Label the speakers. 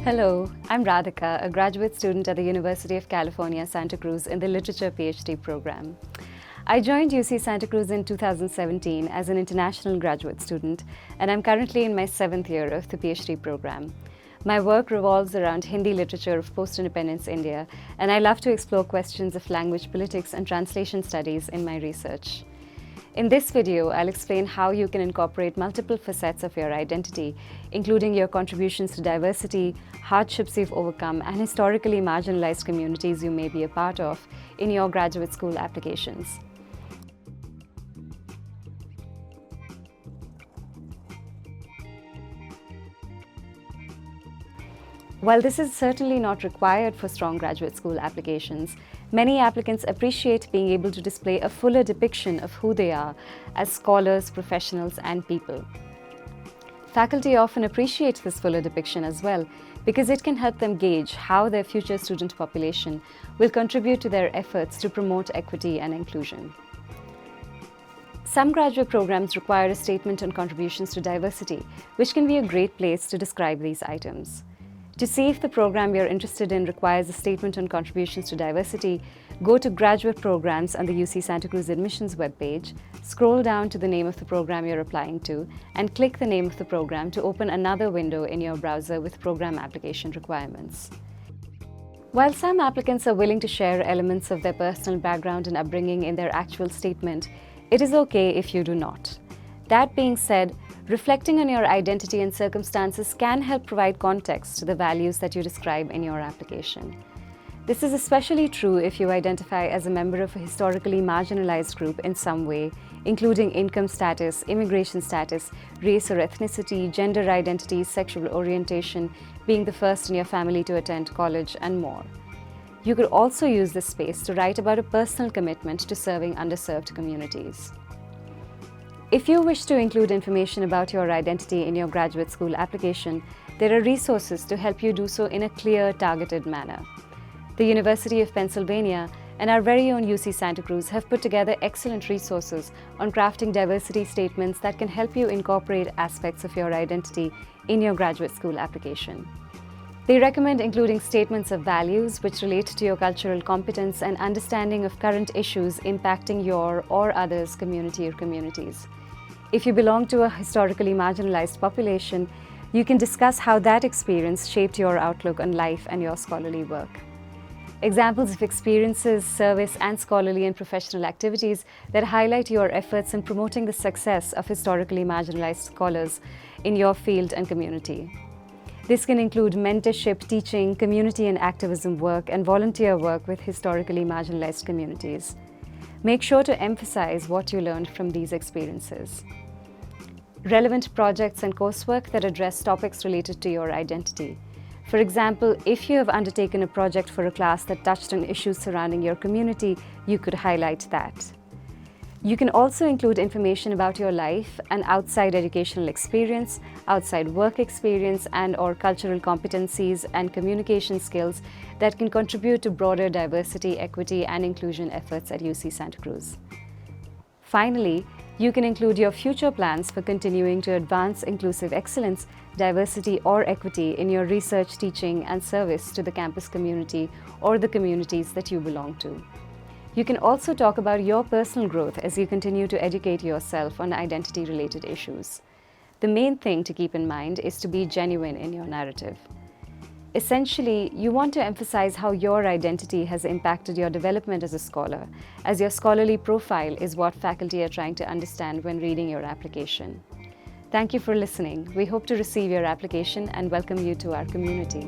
Speaker 1: Hello, I'm Radhika, a graduate student at the University of California, Santa Cruz in the Literature PhD program. I joined UC Santa Cruz in 2017 as an international graduate student, and I'm currently in my 7th year of the PhD program. My work revolves around Hindi literature of post-independence India, and I love to explore questions of language politics and translation studies in my research. In this video, I'll explain how you can incorporate multiple facets of your identity, including your contributions to diversity, hardships you've overcome, and historically marginalized communities you may be a part of in your graduate school applications. While this is certainly not required for strong graduate school applications, many applicants appreciate being able to display a fuller depiction of who they are as scholars, professionals, and people. Faculty often appreciate this fuller depiction as well because it can help them gauge how their future student population will contribute to their efforts to promote equity and inclusion. Some graduate programs require a statement on contributions to diversity, which can be a great place to describe these items. To see if the program you're interested in requires a statement on contributions to diversity, go to Graduate Programs on the UC Santa Cruz Admissions webpage, scroll down to the name of the program you're applying to, and click the name of the program to open another window in your browser with program application requirements. While some applicants are willing to share elements of their personal background and upbringing in their actual statement, it is okay if you do not. That being said, reflecting on your identity and circumstances can help provide context to the values that you describe in your application. This is especially true if you identify as a member of a historically marginalized group in some way, including income status, immigration status, race or ethnicity, gender identity, sexual orientation, being the first in your family to attend college, and more. You could also use this space to write about a personal commitment to serving underserved communities. If you wish to include information about your identity in your graduate school application, there are resources to help you do so in a clear, targeted manner. The University of Pennsylvania and our very own UC Santa Cruz have put together excellent resources on crafting diversity statements that can help you incorporate aspects of your identity in your graduate school application. They recommend including statements of values which relate to your cultural competence and understanding of current issues impacting your or others' community or communities. If you belong to a historically marginalized population, you can discuss how that experience shaped your outlook on life and your scholarly work. Examples of experiences, service, and scholarly and professional activities that highlight your efforts in promoting the success of historically marginalized scholars in your field and community. This can include mentorship, teaching, community and activism work, and volunteer work with historically marginalized communities. Make sure to emphasize what you learned from these experiences. Relevant projects and coursework that address topics related to your identity. For example, if you have undertaken a project for a class that touched on issues surrounding your community, you could highlight that. You can also include information about your life and outside educational experience, outside work experience, and/or cultural competencies and communication skills that can contribute to broader diversity, equity, and inclusion efforts at UC Santa Cruz. Finally, you can include your future plans for continuing to advance inclusive excellence, diversity, or equity in your research, teaching, and service to the campus community or the communities that you belong to. You can also talk about your personal growth as you continue to educate yourself on identity-related issues. The main thing to keep in mind is to be genuine in your narrative. Essentially, you want to emphasize how your identity has impacted your development as a scholar, as your scholarly profile is what faculty are trying to understand when reading your application. Thank you for listening. We hope to receive your application and welcome you to our community.